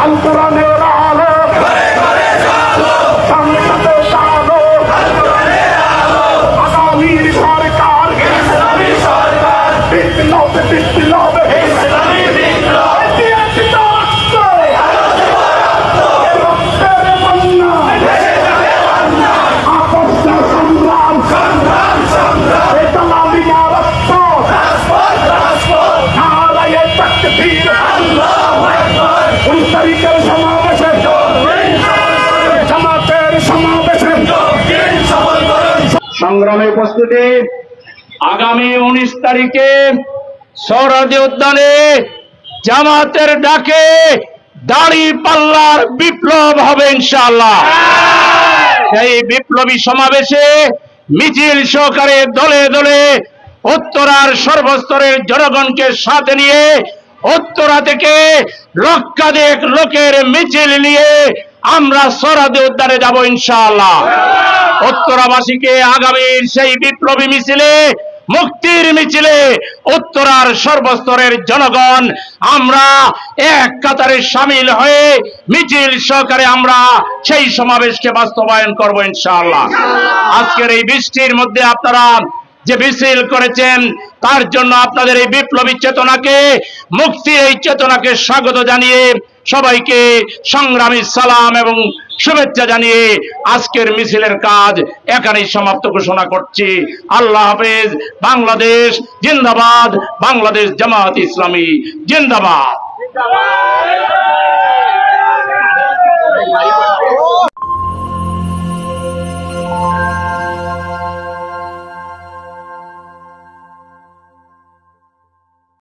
আল কোরআনের আলো সামনে সাথে আলো আগামীর সরকার বিপ্লব বিপ্লব সংগ্রামে উপস্থিতি আগামী 19 তারিখে সোহরাওয়ার্দী উদ্যানে জামাতের ডাকে দাঁড়িপাল্লার বিপ্লব হবে ইনশাআল্লাহ। সেই বিপ্লবী সমাবেশে মিছিল সহকারে দলে দলে উত্তরার সর্বস্তরের জনগণকে সাথে নিয়ে উত্তরা থেকে লক্ষাধিক লোকের মিছিল নিয়ে আমরা সোহরাওয়ার্দী উদ্যানে যাব ইনশাআল্লাহ। উত্তরাবাসীকে আগামীর সেই বিপ্লবী মিছিলে মুক্তির মিছিলে উত্তরার সর্বস্তরের জনগণ আমরা এক কাতারে শামিল হয়ে মিছিল সহকারে আমরা সেই সমাবেশকে বাস্তবায়ন করব ইনশাআল্লাহ। আজকের এই বৃষ্টির মধ্যে আপনারা যে মিছিল করেছেন তার জন্য আপনাদের এই বিপ্লবী চেতনাকে মুক্তির এই চেতনাকে স্বাগত জানিয়ে সবাইকে সংগ্রামী সালাম এবং শুভেচ্ছা জানিয়ে আজকের মিছিলের কাজ এখানেই সমাপ্ত ঘোষণা করছি। আল্লাহ হাফেজ। বাংলাদেশ জিন্দাবাদ। বাংলাদেশ জামাত ইসলামী জিন্দাবাদ।